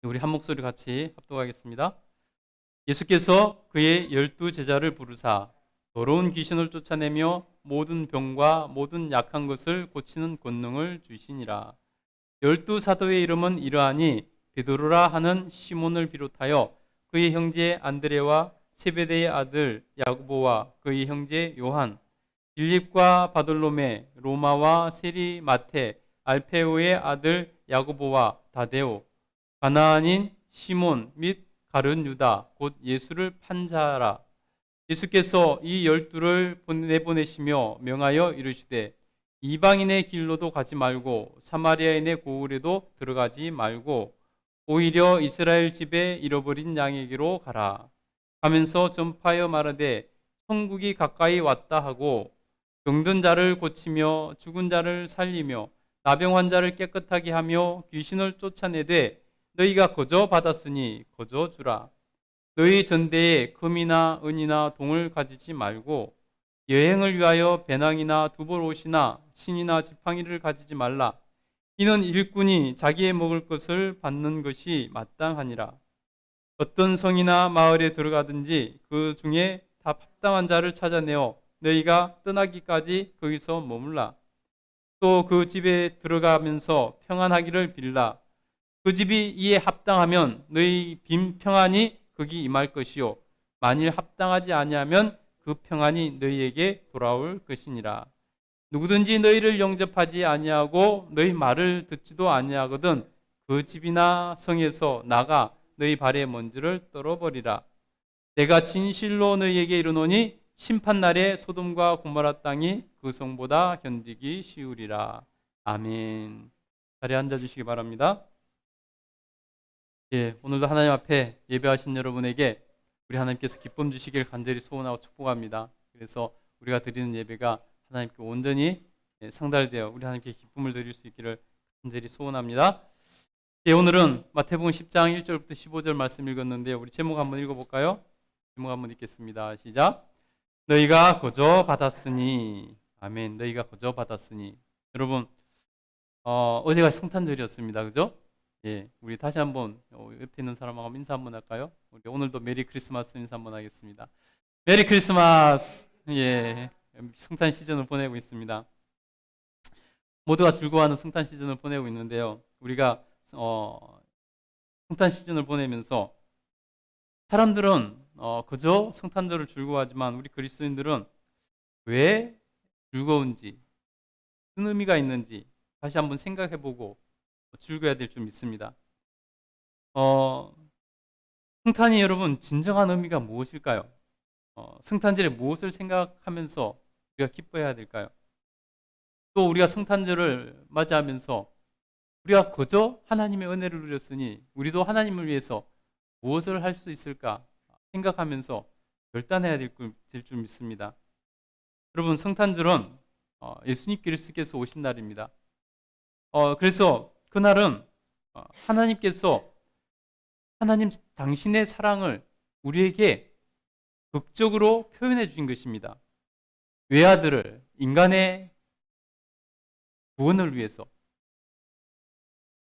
우리 한 목소리 같이 합독하겠습니다. 예수께서 그의 12제자를 부르사 더러운 귀신을 쫓아내며 모든 병과 모든 약한 것을 고치는 권능을 주시니라. 12사도의 이름은 이러하니 베드로라 하는 시몬을 비롯하여 그의 형제 안드레와 세베대의 아들 야고보와 그의 형제 요한, 빌립과 바돌로메, 로마와 세리 마테, 알페오의 아들 야고보와 다데오, 가나안인 시몬 및 가룟 유다 곧 예수를 판 자라. 예수께서 이 12를 내보내시며 명하여 이르시되 이방인의 길로도 가지 말고 사마리아인의 고을에도 들어가지 말고 오히려 이스라엘 집에 잃어버린 양에게로 가라. 하면서 전파하여 말하되 천국이 가까이 왔다 하고 병든 자를 고치며 죽은 자를 살리며 나병 환자를 깨끗하게 하며 귀신을 쫓아내되 너희가 거저 받았으니 거저 주라. 너희 전대에 금이나 은이나 동을 가지지 말고 여행을 위하여 배낭이나 두벌 옷이나 신이나 지팡이를 가지지 말라. 이는 일꾼이 자기의 먹을 것을 받는 것이 마땅하니라. 어떤 성이나 마을에 들어가든지 그 중에 다 합당한 자를 찾아내어 너희가 떠나기까지 거기서 머물라. 또 그 집에 들어가면서 평안하기를 빌라. 그 집이 이에 합당하면 너희 빈 평안이 거기 임할 것이요 만일 합당하지 아니하면 그 평안이 너희에게 돌아올 것이니라. 누구든지 너희를 영접하지 아니하고 너희 말을 듣지도 아니하거든 그 집이나 성에서 나가 너희 발의 먼지를 떨어버리라. 내가 진실로 너희에게 이르노니 심판날에 소돔과 고모라 땅이 그 성보다 견디기 쉬우리라. 아멘. 자리에 앉아주시기 바랍니다. 오늘도 하나님 앞에 예배하신 여러분에게 우리 하나님께서 기쁨 주시길 간절히 소원하고 축복합니다. 그래서 우리가 드리는 예배가 하나님께 온전히 상달되어 우리 하나님께 기쁨을 드릴 수 있기를 간절히 소원합니다. 오늘은 마태복음 10장 1절부터 15절 말씀 읽었는데요. 우리 제목 한번 읽어볼까요? 제목 한번 읽겠습니다. 시작. 너희가 거저 받았으니. 아멘. 너희가 거저 받았으니. 여러분 어제가 성탄절이었습니다. 그죠? 우리 다시 한번 옆에 있는 사람하고 인사 한번 할까요? 우리 오늘도 메리 크리스마스 인사 한번 하겠습니다. 메리 크리스마스. 성탄 시즌을 보내고 있습니다. 모두가 즐거워하는 성탄 시즌을 보내고 있는데요. 우리가 성탄 시즌을 보내면서 사람들은 그저 성탄절을 즐거워하지만 우리 그리스도인들은 왜 즐거운지, 무슨 의미가 있는지 다시 한번 생각해보고 즐거워야 될 줄 믿습니다. 성탄이 여러분 진정한 의미가 무엇일까요? 성탄절에 무엇을 생각하면서 우리가 기뻐해야 될까요? 또 우리가 성탄절을 맞이하면서 우리가 거저 하나님의 은혜를 누렸으니 우리도 하나님을 위해서 무엇을 할 수 있을까 생각하면서 결단해야 될 줄 믿습니다. 여러분 성탄절은 예수님 그리스도께서 오신 날입니다. 그래서 그날은 하나님께서 하나님 당신의 사랑을 우리에게 극적으로 표현해 주신 것입니다. 외아들을 인간의 구원을 위해서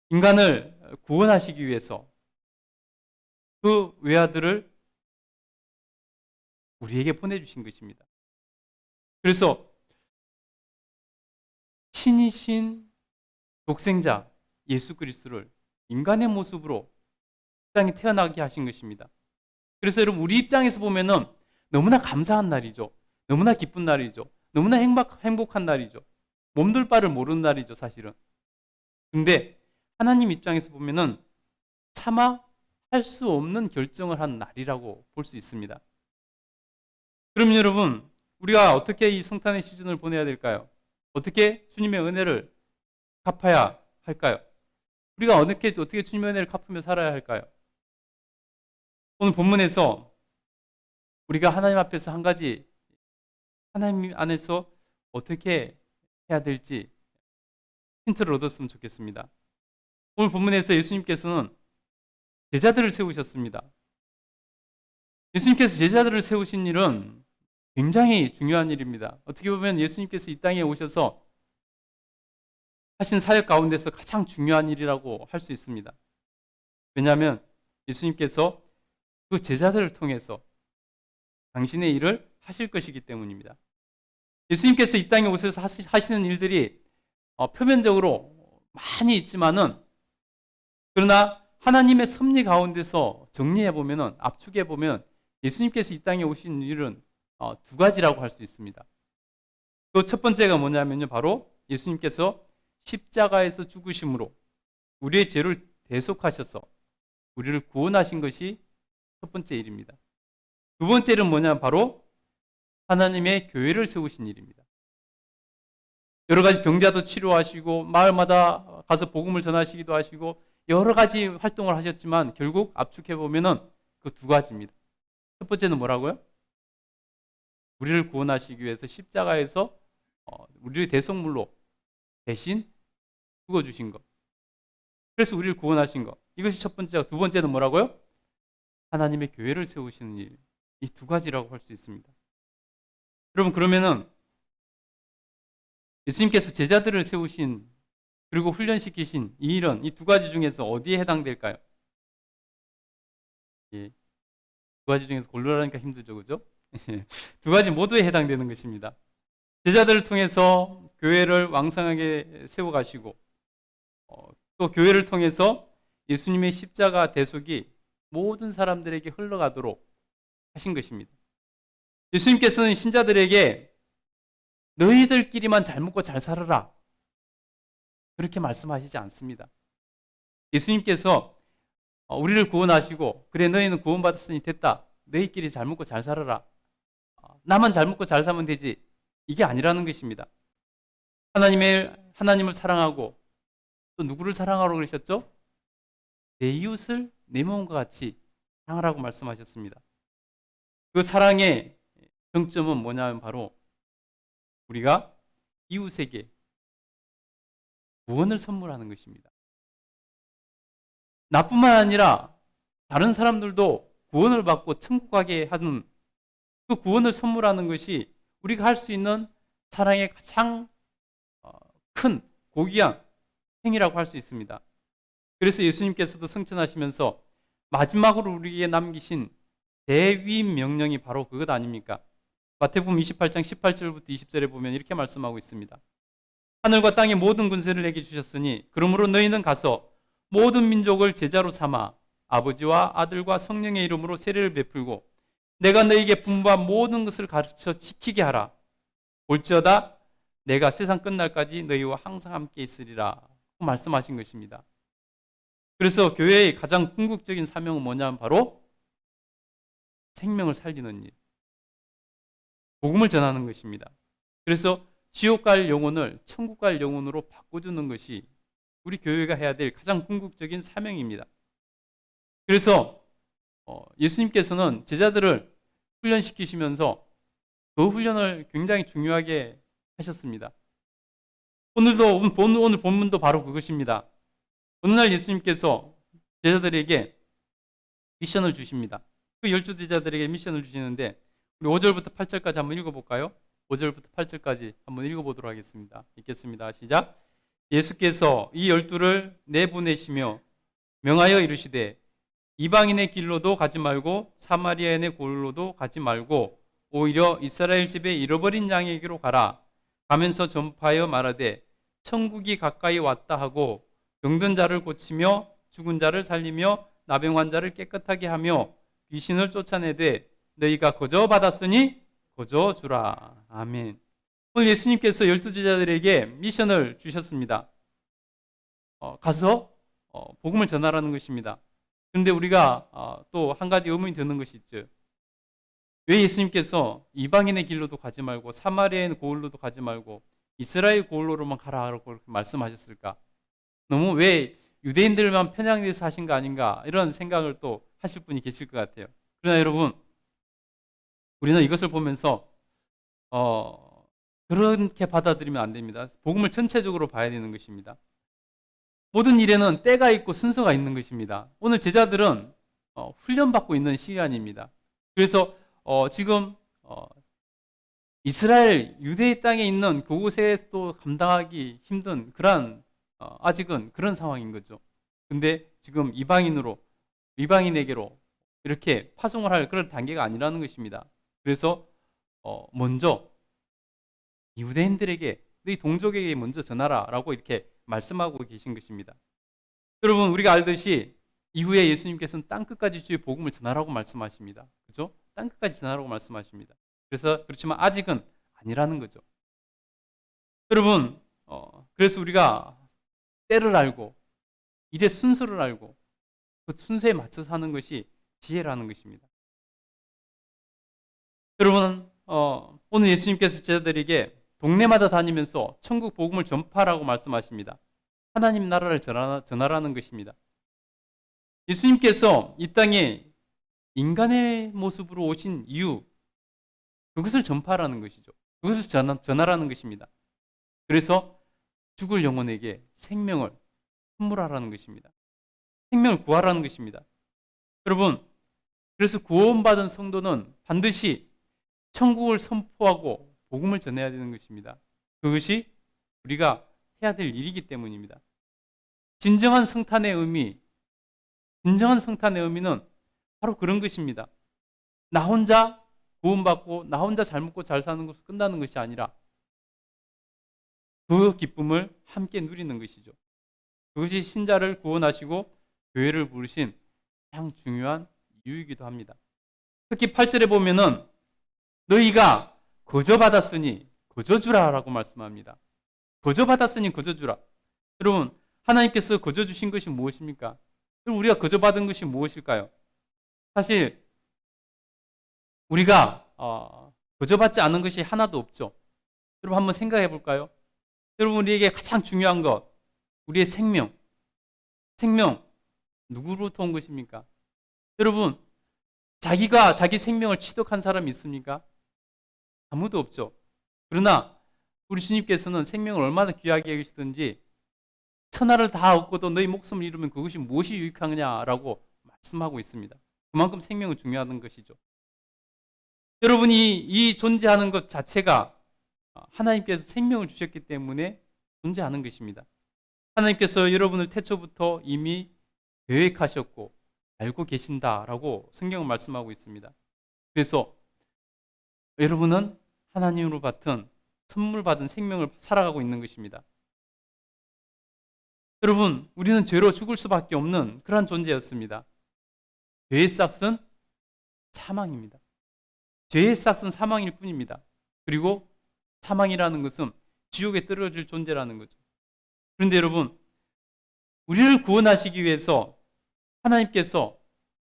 인간을 구원하시기 위해서 그 외아들을 우리에게 보내주신 것입니다. 그래서 신이신 독생자 예수 그리스도를 인간의 모습으로 땅에 태어나게 하신 것입니다. 그래서 여러분 우리 입장에서 보면은 너무나 감사한 날이죠. 너무나 기쁜 날이죠. 너무나 행복한 날이죠. 몸둘 바를 모르는 날이죠, 사실은. 근데 하나님 입장에서 보면은 차마 할 수 없는 결정을 한 날이라고 볼 수 있습니다. 그럼 여러분 우리가 어떻게 이 성탄의 시즌을 보내야 될까요? 어떻게 주님의 은혜를 갚아야 할까요? 우리가 어떻게 주님의 은혜를 갚으며 살아야 할까요? 오늘 본문에서 우리가 하나님 앞에서 한 가지 하나님 안에서 어떻게 해야 될지 힌트를 얻었으면 좋겠습니다. 오늘 본문에서 예수님께서는 제자들을 세우셨습니다. 예수님께서 제자들을 세우신 일은 굉장히 중요한 일입니다. 어떻게 보면 예수님께서 이 땅에 오셔서 하신 사역 가운데서 가장 중요한 일이라고 할 수 있습니다. 왜냐하면 예수님께서 그 제자들을 통해서 당신의 일을 하실 것이기 때문입니다. 예수님께서 이 땅에 오셔서 하시는 일들이 표면적으로 많이 있지만은, 그러나 하나님의 섭리 가운데서 정리해 보면은, 압축해 보면 예수님께서 이 땅에 오신 일은 두 가지라고 할 수 있습니다. 그 첫 번째가 뭐냐면요, 바로 예수님께서 십자가에서 죽으심으로 우리의 죄를 대속하셔서 우리를 구원하신 것이 첫 번째 일입니다. 두 번째 일은 뭐냐면 바로 하나님의 교회를 세우신 일입니다. 여러 가지 병자도 치료하시고 마을마다 가서 복음을 전하시기도 하시고 여러 가지 활동을 하셨지만 결국 압축해 보면은 그 두 가지입니다. 첫 번째는 뭐라고요? 우리를 구원하시기 위해서 십자가에서 우리의 대속물로 대신 죽어주신 것. 그래서 우리를 구원하신 것. 이것이 첫 번째고, 두 번째는 뭐라고요? 하나님의 교회를 세우시는 일. 이 두 가지라고 할 수 있습니다. 여러분, 그러면은 예수님께서 제자들을 세우신 그리고 훈련시키신 이 일은 이 두 가지 중에서 어디에 해당될까요? 예. 두 가지 중에서 고르라니까 힘들죠, 그죠? 두 가지 모두에 해당되는 것입니다. 제자들을 통해서 교회를 왕성하게 세워가시고 또 교회를 통해서 예수님의 십자가 대속이 모든 사람들에게 흘러가도록 하신 것입니다. 예수님께서는 신자들에게 너희들끼리만 잘 먹고 잘 살아라, 그렇게 말씀하시지 않습니다. 예수님께서 우리를 구원하시고 그래 너희는 구원받았으니 됐다, 너희끼리 잘 먹고 잘 살아라, 나만 잘 먹고 잘 살면 되지, 이게 아니라는 것입니다. 하나님을 사랑하고 또 누구를 사랑하라고 그러셨죠? 내 이웃을 내 몸과 같이 사랑하라고 말씀하셨습니다. 그 사랑의 정점은 뭐냐면 바로 우리가 이웃에게 구원을 선물하는 것입니다. 나뿐만 아니라 다른 사람들도 구원을 받고 천국 가게 하는 그 구원을 선물하는 것이 우리가 할 수 있는 사랑의 가장 큰 고귀한 행위라고 할 수 있습니다. 그래서 예수님께서도 승천하시면서 마지막으로 우리에게 남기신 대위 명령이 바로 그것 아닙니까? 마태복음 28장 18절부터 20절에 보면 이렇게 말씀하고 있습니다. 하늘과 땅의 모든 군세를 내게 주셨으니 그러므로 너희는 가서 모든 민족을 제자로 삼아 아버지와 아들과 성령의 이름으로 세례를 베풀고 내가 너희에게 분부한 모든 것을 가르쳐 지키게 하라. 올지어다 내가 세상 끝날까지 너희와 항상 함께 있으리라 말씀하신 것입니다. 그래서 교회의 가장 궁극적인 사명은 뭐냐면 바로 생명을 살리는 일, 복음을 전하는 것입니다. 그래서 지옥 갈 영혼을 천국 갈 영혼으로 바꿔주는 것이 우리 교회가 해야 될 가장 궁극적인 사명입니다. 그래서 예수님께서는 제자들을 훈련시키시면서 그 훈련을 굉장히 중요하게 하셨습니다. 오늘 본문도 바로 그것입니다. 어느 날 예수님께서 제자들에게 미션을 주십니다. 그 12 제자들에게 미션을 주시는데 우리 5절부터 8절까지 한번 읽어볼까요? 5절부터 8절까지 한번 읽어보도록 하겠습니다. 읽겠습니다. 시작. 예수께서 이 12를 내보내시며 명하여 이르시되 이방인의 길로도 가지 말고 사마리아인의 골로도 가지 말고 오히려 이스라엘 집에 잃어버린 양에게로 가라. 가면서 전파하여 말하되 천국이 가까이 왔다 하고 병든 자를 고치며 죽은 자를 살리며 나병 환자를 깨끗하게 하며 귀신을 쫓아내되 너희가 거저 받았으니 거저 주라. 아멘. 오늘 예수님께서 12 제자들에게 미션을 주셨습니다. 가서 복음을 전하라는 것입니다. 그런데 우리가 또 한 가지 의문이 드는 것이 있죠. 왜 예수님께서 이방인의 길로도 가지 말고 사마리아인 고을로도 가지 말고 이스라엘 고을로만 가라고 그렇게 말씀하셨을까? 너무 왜 유대인들만 편향돼서 하신 거 아닌가 이런 생각을 또 하실 분이 계실 것 같아요. 그러나 여러분, 우리는 이것을 보면서 그렇게 받아들이면 안 됩니다. 복음을 전체적으로 봐야 되는 것입니다. 모든 일에는 때가 있고 순서가 있는 것입니다. 오늘 제자들은 훈련받고 있는 시간입니다. 그래서 지금 이스라엘 유대의 땅에 있는 그곳에 또 감당하기 힘든 그런 아직은 그런 상황인 거죠. 근데 지금 이방인으로 이방인에게로 이렇게 파송을 할 그런 단계가 아니라는 것입니다. 그래서 먼저 유대인들에게 너희 동족에게 먼저 전하라라고 이렇게 말씀하고 계신 것입니다. 여러분, 우리가 알듯이 이후에 예수님께서는 땅끝까지 주의 복음을 전하라고 말씀하십니다. 그죠? 땅끝까지 전하라고 말씀하십니다. 그렇지만 아직은 아니라는 거죠. 여러분, 그래서 우리가 때를 알고 일의 순서를 알고 그 순서에 맞춰 사는 것이 지혜라는 것입니다. 여러분, 오늘 예수님께서 제자들에게 동네마다 다니면서 천국 복음을 전파하라고 말씀하십니다. 하나님 나라를 전하라는 것입니다. 예수님께서 이 땅에 인간의 모습으로 오신 이유, 그것을 전파하라는 것이죠. 그것을 전하라는 것입니다. 그래서 죽을 영혼에게 생명을 선물하라는 것입니다. 생명을 구하라는 것입니다. 여러분, 그래서 구원받은 성도는 반드시 천국을 선포하고 복음을 전해야 되는 것입니다. 그것이 우리가 해야 될 일이기 때문입니다. 진정한 성탄의 의미는 바로 그런 것입니다. 나 혼자 구원받고 나 혼자 잘 먹고 잘 사는 것으로 끝나는 것이 아니라 그 기쁨을 함께 누리는 것이죠. 그것이 신자를 구원하시고 교회를 부르신 가장 중요한 이유이기도 합니다. 특히 8절에 보면은 너희가 거저 받았으니 거저 주라라고 말씀합니다. 거저 받았으니 거저 주라. 여러분, 하나님께서 거저 주신 것이 무엇입니까? 그럼 우리가 거저 받은 것이 무엇일까요? 사실 우리가 거저 받지 않은 것이 하나도 없죠. 여러분, 한번 생각해 볼까요? 여러분, 우리에게 가장 중요한 것, 우리의 생명 누구로부터 온 것입니까? 여러분, 자기가 자기 생명을 취득한 사람이 있습니까? 아무도 없죠. 그러나 우리 주님께서는 생명을 얼마나 귀하게 여기시든지 천하를 다 얻고도 너희 목숨을 잃으면 그것이 무엇이 유익하느냐라고 말씀하고 있습니다. 그만큼 생명은 중요한 것이죠. 여러분이 이 존재하는 것 자체가 하나님께서 생명을 주셨기 때문에 존재하는 것입니다. 하나님께서 여러분을 태초부터 이미 계획하셨고 알고 계신다라고 성경은 말씀하고 있습니다. 그래서 여러분은 하나님으로 선물 받은 생명을 살아가고 있는 것입니다. 여러분, 우리는 죄로 죽을 수밖에 없는 그러한 존재였습니다. 죄의 싹은 사망입니다. 죄의 싹은 사망일 뿐입니다. 그리고 사망이라는 것은 지옥에 떨어질 존재라는 거죠. 그런데 여러분, 우리를 구원하시기 위해서 하나님께서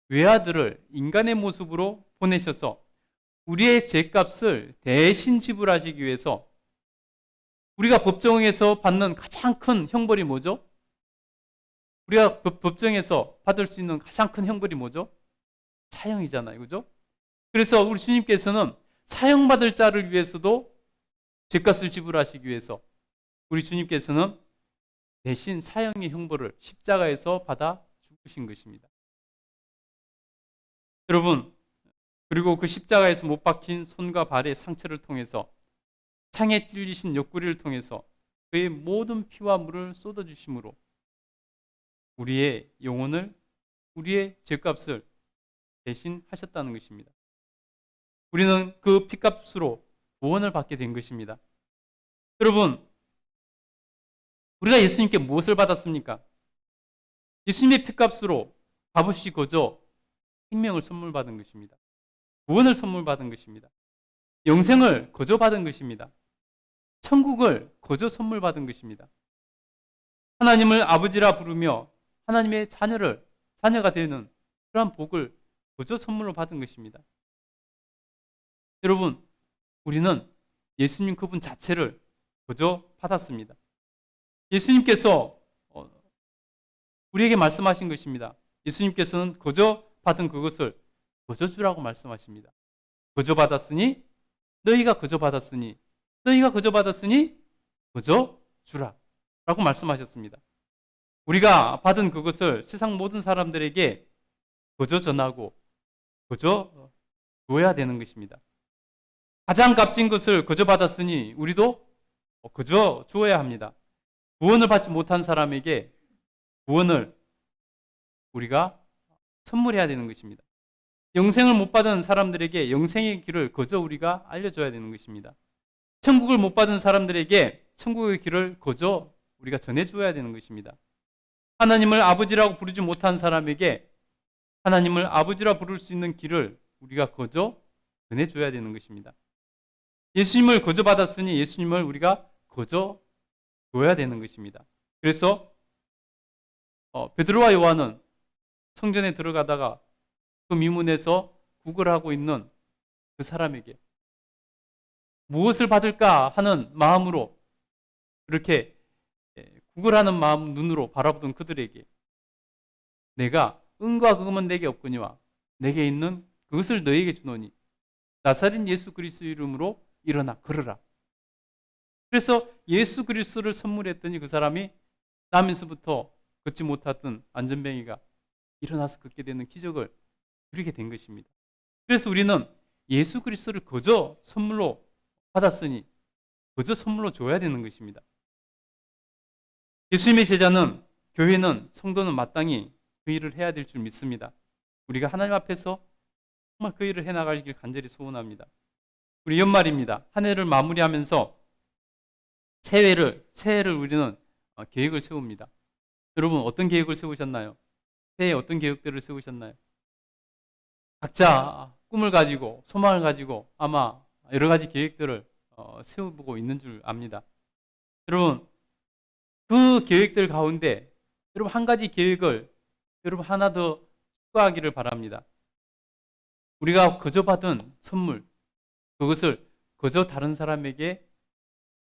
외아들을 인간의 모습으로 보내셔서 우리의 죄값을 대신 지불하시기 위해서 우리가 법정에서 받는 가장 큰 형벌이 뭐죠? 우리가 법정에서 받을 수 있는 가장 큰 형벌이 뭐죠? 사형이잖아요. 그죠? 그래서 우리 주님께서는 사형받을 자를 위해서도 죄값을 지불하시기 위해서 우리 주님께서는 대신 사형의 형벌을 십자가에서 받아 죽으신 것입니다. 여러분, 그리고 그 십자가에서 못 박힌 손과 발의 상처를 통해서 창에 찔리신 옆구리를 통해서 그의 모든 피와 물을 쏟아주심으로 우리의 영혼을, 우리의 죄값을 대신하셨다는 것입니다. 우리는 그 피값으로 구원을 받게 된 것입니다. 여러분, 우리가 예수님께 무엇을 받았습니까? 예수님의 피값으로 값없이 거저 생명을 선물 받은 것입니다. 구원을 선물 받은 것입니다. 영생을 거저 받은 것입니다. 천국을 거저 선물 받은 것입니다. 하나님을 아버지라 부르며 하나님의 자녀가 되는 그러한 복을 거저 선물로 받은 것입니다. 여러분, 우리는 예수님 그분 자체를 거저 받았습니다. 예수님께서 우리에게 말씀하신 것입니다. 예수님께서는 거저 받은 그것을 거저 주라고 말씀하십니다. 거저 받았으니 너희가 거저 받았으니 너희가 거저 받았으니 거저 주라 라고 말씀하셨습니다. 우리가 받은 그것을 세상 모든 사람들에게 거저 전하고 거저 줘야 되는 것입니다. 가장 값진 것을 거저 받았으니 우리도 거저 주어야 합니다. 구원을 받지 못한 사람에게 구원을 우리가 선물해야 되는 것입니다. 영생을 못 받은 사람들에게 영생의 길을 거저 우리가 알려줘야 되는 것입니다. 천국을 못 받은 사람들에게 천국의 길을 거저 우리가 전해줘야 되는 것입니다. 하나님을 아버지라고 부르지 못한 사람에게 하나님을 아버지라 부를 수 있는 길을 우리가 거저 전해줘야 되는 것입니다. 예수님을 거저 받았으니 예수님을 우리가 거저 줘야 되는 것입니다. 그래서 베드로와 요한은 성전에 들어가다가 그 미문에서 구걸하고 있는 그 사람에게 무엇을 받을까 하는 마음으로 그렇게 구걸하는 마음 눈으로 바라보던 그들에게 내가 은과 금은 내게 없거니와 내게 있는 그것을 너에게 주노니 나사렛 예수 그리스도 이름으로 일어나 걸으라. 그래서 예수 그리스도를 선물했더니 그 사람이 나면서부터 걷지 못했던 안전뱅이가 일어나서 걷게 되는 기적을 누리게 된 것입니다. 그래서 우리는 예수 그리스도를 거저 선물로 받았으니 거저 선물로 줘야 되는 것입니다. 예수님의 제자는, 교회는, 성도는 마땅히 그 일을 해야 될 줄 믿습니다. 우리가 하나님 앞에서 정말 그 일을 해나가길 간절히 소원합니다. 우리 연말입니다. 한 해를 마무리하면서 새해를 우리는 계획을 세웁니다. 여러분 어떤 계획을 세우셨나요? 새해 어떤 계획들을 세우셨나요? 각자 꿈을 가지고 소망을 가지고 아마 여러 가지 계획들을 세워보고 있는 줄 압니다. 여러분 그 계획들 가운데 여러분 한 가지 계획을 여러분 하나 더 추가하기를 바랍니다. 우리가 거저 받은 선물, 그것을 거저 다른 사람에게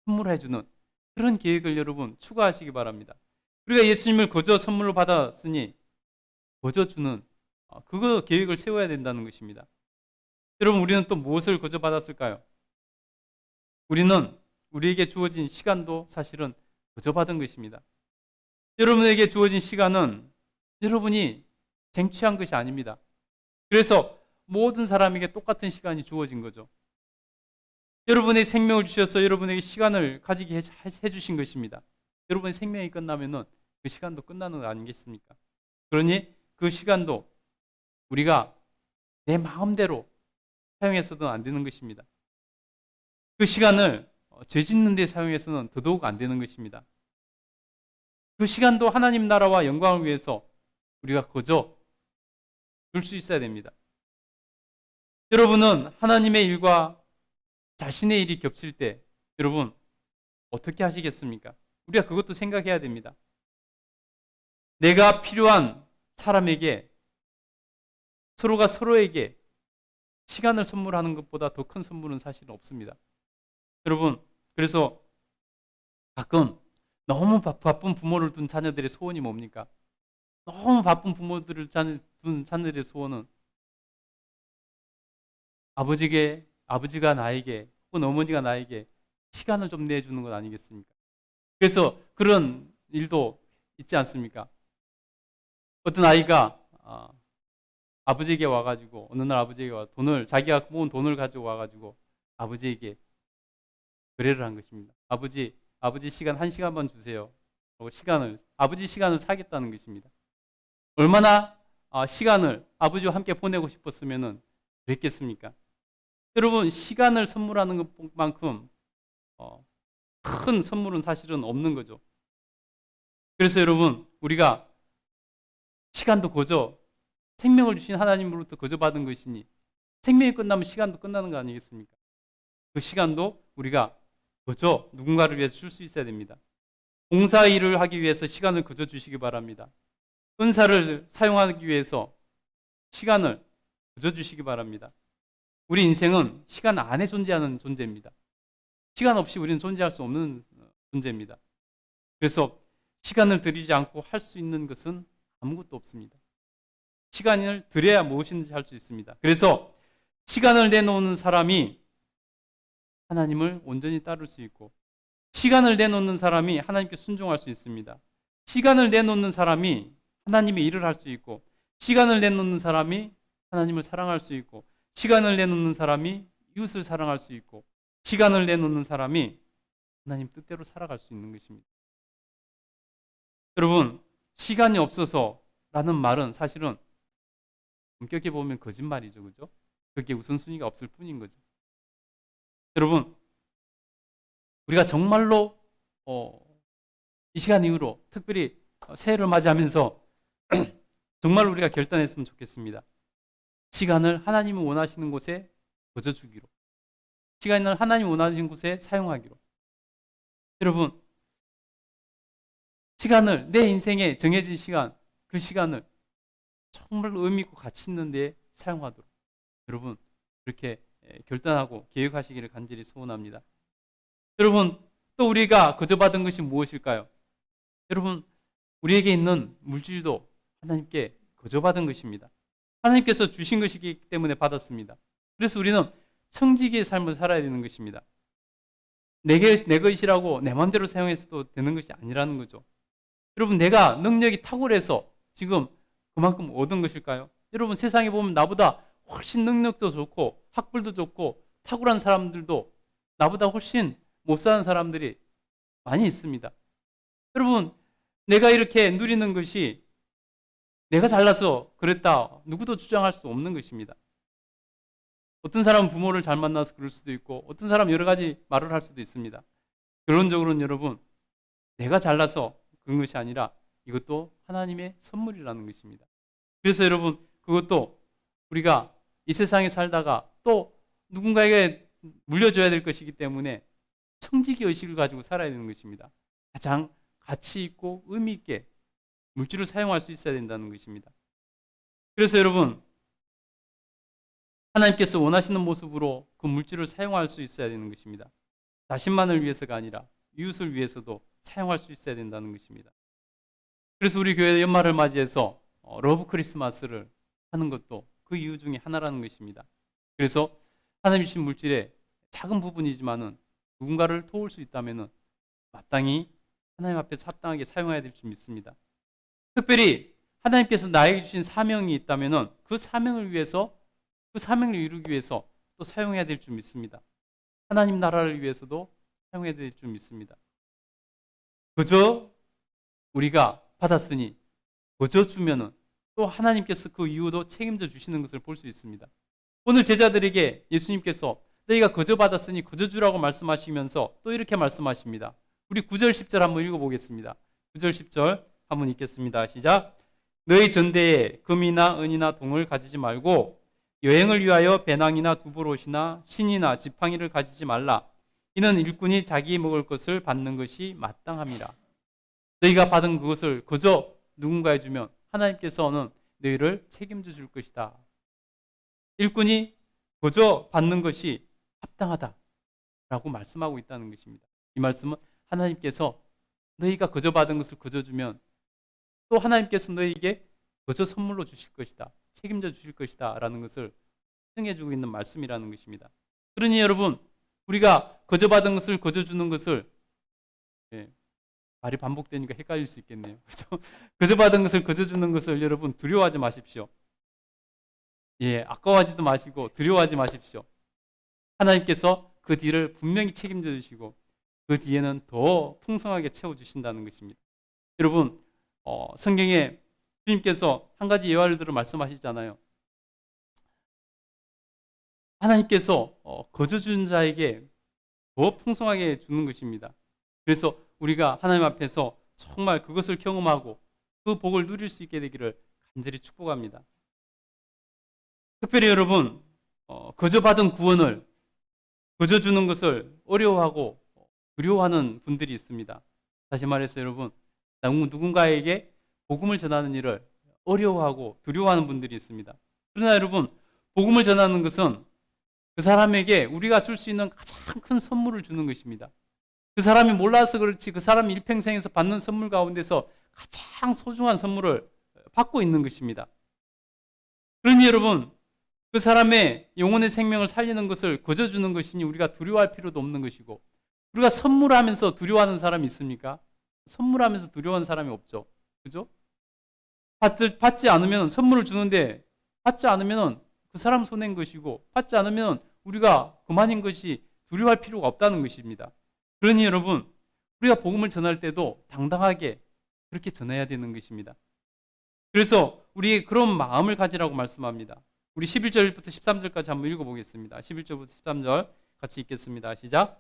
선물해주는 그런 계획을 여러분 추가하시기 바랍니다. 우리가 예수님을 거저 선물로 받았으니 거저 주는 그거 계획을 세워야 된다는 것입니다. 여러분 우리는 또 무엇을 거저 받았을까요? 우리는 우리에게 주어진 시간도 사실은 거저 받은 것입니다. 여러분에게 주어진 시간은 여러분이 쟁취한 것이 아닙니다. 그래서 모든 사람에게 똑같은 시간이 주어진 거죠. 여러분의 생명을 주셔서 여러분에게 시간을 가지게 해주신 것입니다. 여러분의 생명이 끝나면은 그 시간도 끝나는 거 아니겠습니까? 그러니 그 시간도 우리가 내 마음대로 사용해서도 안 되는 것입니다. 그 시간을 죄 짓는 데 사용해서는 더더욱 안 되는 것입니다. 그 시간도 하나님 나라와 영광을 위해서 우리가 거저 줄 수 있어야 됩니다. 여러분은 하나님의 일과 자신의 일이 겹칠 때 여러분 어떻게 하시겠습니까? 우리가 그것도 생각해야 됩니다. 내가 필요한 사람에게 서로가 서로에게 시간을 선물하는 것보다 더 큰 선물은 사실은 없습니다. 여러분 그래서 가끔 너무 바쁜 부모를 둔 자녀들의 소원이 뭡니까? 너무 바쁜 부모들을 둔 자녀들의 소원은 아버지가 나에게 혹은 어머니가 나에게 시간을 좀 내주는 것 아니겠습니까? 그래서 그런 일도 있지 않습니까? 어떤 아이가 아버지에게 와가지고 어느 날 아버지에게 자기가 모은 돈을 가지고 와가지고 아버지에게 거래를 한 것입니다. 아버지 시간 1시간만 주세요. 아버지 시간을 사겠다는 것입니다. 얼마나 시간을 아버지와 함께 보내고 싶었으면 그랬겠습니까? 여러분 시간을 선물하는 것만큼 큰 선물은 사실은 없는 거죠. 그래서 여러분 우리가 시간도 거저 생명을 주신 하나님으로부터 거저 받은 것이니 생명이 끝나면 시간도 끝나는 거 아니겠습니까? 그 시간도 우리가 거저 누군가를 위해서 줄 수 있어야 됩니다. 봉사 일을 하기 위해서 시간을 거저 주시기 바랍니다. 은사를 사용하기 위해서 시간을 거저 주시기 바랍니다. 우리 인생은 시간 안에 존재하는 존재입니다. 시간 없이 우리는 존재할 수 없는 존재입니다. 그래서 시간을 들이지 않고 할 수 있는 것은 아무것도 없습니다. 시간을 들여야 무엇인지 할 수 있습니다. 그래서 시간을 내놓는 사람이 하나님을 온전히 따를 수 있고 시간을 내놓는 사람이 하나님께 순종할 수 있습니다. 시간을 내놓는 사람이 하나님의 일을 할 수 있고 시간을 내놓는 사람이 하나님을 사랑할 수 있고 시간을 내놓는 사람이 이웃을 사랑할 수 있고 시간을 내놓는 사람이 하나님 뜻대로 살아갈 수 있는 것입니다. 여러분 시간이 없어서라는 말은 사실은 엄격히 보면 거짓말이죠. 그죠? 그게 우선순위가 없을 뿐인 거죠. 여러분, 우리가 정말로 이 시간 이후로 특별히 새해를 맞이하면서 정말 우리가 결단했으면 좋겠습니다. 시간을 하나님이 원하시는 곳에 거저주기로, 시간을 하나님이 원하시는 곳에 사용하기로. 여러분, 시간을, 내 인생에 정해진 시간, 그 시간을 정말 의미 있고 가치 있는 데 사용하도록 여러분 그렇게 결단하고 계획하시기를 간절히 소원합니다. 여러분, 또 우리가 거저받은 것이 무엇일까요? 여러분, 우리에게 있는 물질도 하나님께 거저받은 것입니다. 하나님께서 주신 것이기 때문에 받았습니다. 그래서 우리는 청지기의 삶을 살아야 되는 것입니다. 내 것이라고 내 마음대로 사용해서도 되는 것이 아니라는 거죠. 여러분, 내가 능력이 탁월해서 지금 그만큼 얻은 것일까요? 여러분, 세상에 보면 나보다 훨씬 능력도 좋고 학벌도 좋고 탁월한 사람들도 나보다 훨씬 못 사는 사람들이 많이 있습니다. 여러분, 내가 이렇게 누리는 것이 내가 잘나서 그랬다 누구도 주장할 수 없는 것입니다. 어떤 사람은 부모를 잘 만나서 그럴 수도 있고 어떤 사람은 여러 가지 말을 할 수도 있습니다. 결론적으로는 여러분, 내가 잘나서 그런 것이 아니라 이것도 하나님의 선물이라는 것입니다. 그래서 여러분, 그것도 우리가 이 세상에 살다가 또 누군가에게 물려줘야 될 것이기 때문에 청지기 의식을 가지고 살아야 되는 것입니다. 가장 가치 있고 의미 있게 물질을 사용할 수 있어야 된다는 것입니다. 그래서 여러분, 하나님께서 원하시는 모습으로 그 물질을 사용할 수 있어야 되는 것입니다. 자신만을 위해서가 아니라 이웃을 위해서도 사용할 수 있어야 된다는 것입니다. 그래서 우리 교회 연말을 맞이해서 러브 크리스마스를 하는 것도 그 이유 중에 하나라는 것입니다. 그래서 하나님 주신 물질의 작은 부분이지만은 누군가를 도울 수 있다면은 마땅히 하나님 앞에서 합당하게 사용해야 될 줄 믿습니다. 특별히 하나님께서 나에게 주신 사명이 있다면은 그 사명을 위해서, 그 사명을 이루기 위해서 또 사용해야 될 줄 믿습니다. 하나님 나라를 위해서도 사용해야 될 줄 믿습니다. 그저 우리가 받았으니 그저 주면은 또 하나님께서 그 이후도 책임져 주시는 것을 볼 수 있습니다. 오늘 제자들에게 예수님께서 너희가 거저 받았으니 거저 주라고 말씀하시면서 또 이렇게 말씀하십니다. 우리 9절 10절 한번 읽어보겠습니다. 9절 10절 한번 읽겠습니다. 시작. 너희 전대에 금이나 은이나 동을 가지지 말고 여행을 위하여 배낭이나 두보롯이나 신이나 지팡이를 가지지 말라. 이는 일꾼이 자기 먹을 것을 받는 것이 마땅함이라. 너희가 받은 그것을 그저 누군가에 주면 하나님께서는 너희를 책임져 줄 것이다. 일꾼이 그저 받는 것이 합당하다라고 말씀하고 있다는 것입니다. 이 말씀은 하나님께서 너희가 그저 받은 것을 그저 주면 또 하나님께서 너희에게 그저 선물로 주실 것이다. 책임져 주실 것이다 라는 것을 증해주고 있는 말씀이라는 것입니다. 그러니 여러분, 우리가 거저 받은 것을 거저 주는 것을 말이 반복되니까 헷갈릴 수 있겠네요. 그렇죠? 거저 받은 것을 거저 주는 것을 여러분 두려워하지 마십시오. 아까워하지도 마시고 두려워하지 마십시오. 하나님께서 그 뒤를 분명히 책임져 주시고 그 뒤에는 더 풍성하게 채워주신다는 것입니다. 여러분, 성경에 주님께서 한 가지 예화를 말씀하시잖아요. 하나님께서 거저 준 자에게 더 풍성하게 주는 것입니다. 그래서 우리가 하나님 앞에서 정말 그것을 경험하고 그 복을 누릴 수 있게 되기를 간절히 축복합니다. 특별히 여러분, 거저 받은 구원을 거저 주는 것을 어려워하고 두려워하는 분들이 있습니다. 다시 말해서 여러분, 누군가에게 복음을 전하는 일을 어려워하고 두려워하는 분들이 있습니다. 그러나 여러분, 복음을 전하는 것은 그 사람에게 우리가 줄 수 있는 가장 큰 선물을 주는 것입니다. 그 사람이 몰라서 그렇지 그 사람이 일평생에서 받는 선물 가운데서 가장 소중한 선물을 받고 있는 것입니다. 그러니 여러분, 그 사람의 영혼의 생명을 살리는 것을 거저 주는 것이니 우리가 두려워할 필요도 없는 것이고, 우리가 선물하면서 두려워하는 사람이 있습니까? 선물하면서 두려워하는 사람이 없죠. 그죠? 받지 않으면, 선물을 주는데 받지 않으면 그 사람 손해인 것이고, 받지 않으면 우리가 그만인 것이 두려워할 필요가 없다는 것입니다. 그러니 여러분, 우리가 복음을 전할 때도 당당하게 그렇게 전해야 되는 것입니다. 그래서 우리 그런 마음을 가지라고 말씀합니다. 우리 11절부터 13절까지 한번 읽어보겠습니다. 11절부터 13절 같이 읽겠습니다. 시작.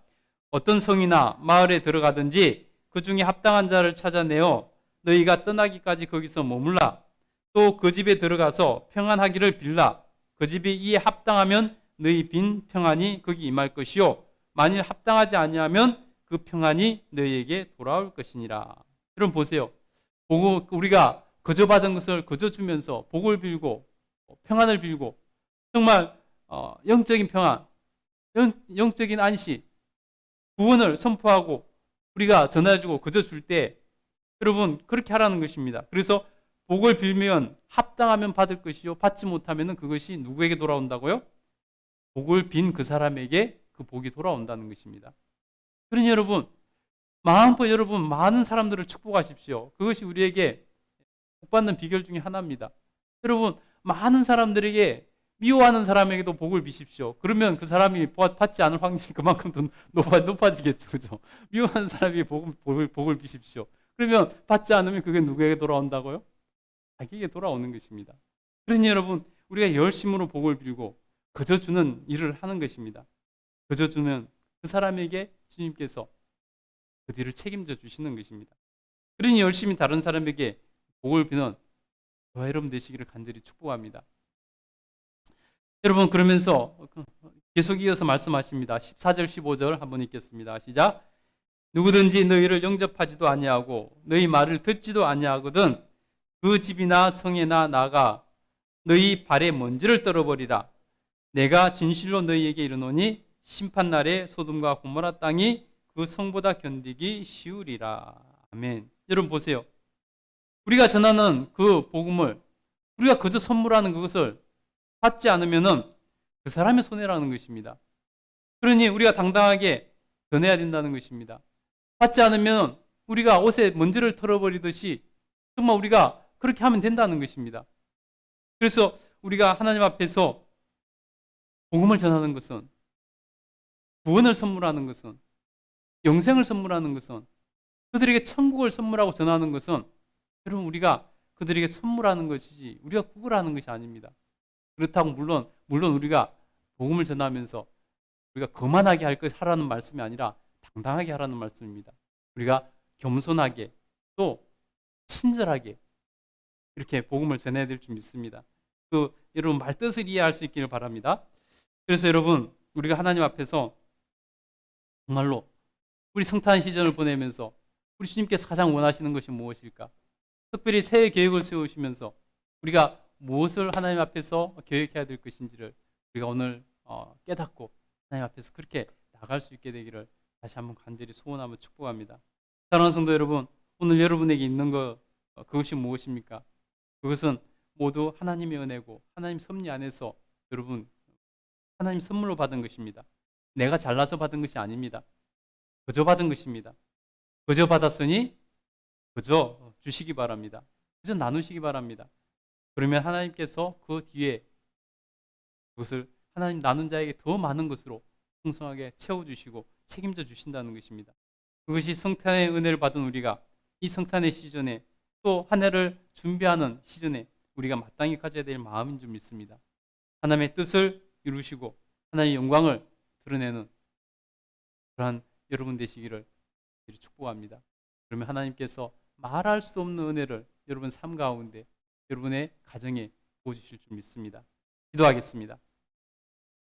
어떤 성이나 마을에 들어가든지 그 중에 합당한 자를 찾아내어 너희가 떠나기까지 거기서 머물라. 또 그 집에 들어가서 평안하기를 빌라. 그 집이 이에 합당하면 너희 빈 평안이 거기 임할 것이요 만일 합당하지 아니하면 그 평안이 너희에게 돌아올 것이니라. 여러분 보세요. 우리가 거저 받은 것을 거저 주면서 복을 빌고 평안을 빌고 정말 영적인 평안, 영적인 안식, 구원을 선포하고 우리가 전해주고 거저 줄 때 여러분 그렇게 하라는 것입니다. 그래서 복을 빌면 합당하면 받을 것이요 받지 못하면 그것이 누구에게 돌아온다고요? 복을 빈 그 사람에게 그 복이 돌아온다는 것입니다. 그러니 여러분 마음껏 여러분 많은 사람들을 축복하십시오. 그것이 우리에게 복받는 비결 중에 하나입니다. 여러분 많은 사람들에게 미워하는 사람에게도 복을 비십시오. 그러면 그 사람이 받지 않을 확률이 그만큼 더 높아지겠죠. 그죠? 미워하는 사람에게 복을 비십시오. 그러면 받지 않으면 그게 누구에게 돌아온다고요? 자기에게 돌아오는 것입니다. 그러니 여러분 우리가 열심으로 복을 빌고 거저 주는 일을 하는 것입니다. 거저 주면 그 사람에게 주님께서 그 뒤를 책임져 주시는 것입니다. 그러니 열심히 다른 사람에게 복을 비는 저와 여러분 되시기를 간절히 축복합니다. 여러분 그러면서 계속 이어서 말씀하십니다. 14절 15절 한번 읽겠습니다. 시작. 누구든지 너희를 영접하지도 아니하고 너희 말을 듣지도 아니하거든 그 집이나 성에나 나가 너희 발에 먼지를 떨어버리라. 내가 진실로 너희에게 이르노니 심판날에 소돔과 고모라 땅이 그 성보다 견디기 쉬우리라. 아멘. 여러분 보세요. 우리가 전하는 그 복음을 우리가 그저 선물하는 그것을 받지 않으면 그 사람의 손해라는 것입니다. 그러니 우리가 당당하게 전해야 된다는 것입니다. 받지 않으면 우리가 옷에 먼지를 털어버리듯이 정말 우리가 그렇게 하면 된다는 것입니다. 그래서 우리가 하나님 앞에서 복음을 전하는 것은 구원을 선물하는 것은 영생을 선물하는 것은 그들에게 천국을 선물하고 전하는 것은 여러분 우리가 그들에게 선물하는 것이지 우리가 구걸하는 것이 아닙니다. 그렇다고 물론 우리가 복음을 전하면서 우리가 거만하게 하라는 말씀이 아니라 당당하게 하라는 말씀입니다. 우리가 겸손하게 또 친절하게 이렇게 복음을 전해야 될 줄 믿습니다. 여러분 말뜻을 이해할 수 있기를 바랍니다. 그래서 여러분 우리가 하나님 앞에서 정말로 우리 성탄 시즌을 보내면서 우리 주님께서 가장 원하시는 것이 무엇일까? 특별히 새해 계획을 세우시면서 우리가 무엇을 하나님 앞에서 계획해야 될 것인지를 우리가 오늘 깨닫고 하나님 앞에서 그렇게 나갈 수 있게 되기를 다시 한번 간절히 소원하며 축복합니다. 사랑하는 성도 여러분, 오늘 여러분에게 있는 그것이 무엇입니까? 그것은 모두 하나님의 은혜고 하나님 섭리 안에서 여러분 하나님 선물로 받은 것입니다. 내가 잘나서 받은 것이 아닙니다. 그저 받은 것입니다. 그저 받았으니 그저 주시기 바랍니다. 그저 나누시기 바랍니다. 그러면 하나님께서 그 뒤에 그것을 하나님 나눈 자에게 더 많은 것으로 풍성하게 채워주시고 책임져 주신다는 것입니다. 그것이 성탄의 은혜를 받은 우리가 이 성탄의 시즌에 또 한 해를 준비하는 시즌에 우리가 마땅히 가져야 될 마음인 줄 믿습니다. 하나님의 뜻을 이루시고 하나님의 영광을 드러내는 그러한 여러분 되시기를 축복합니다. 그러면 하나님께서 말할 수 없는 은혜를 여러분 삶 가운데 여러분의 가정에 부어주실 줄 믿습니다. 기도하겠습니다.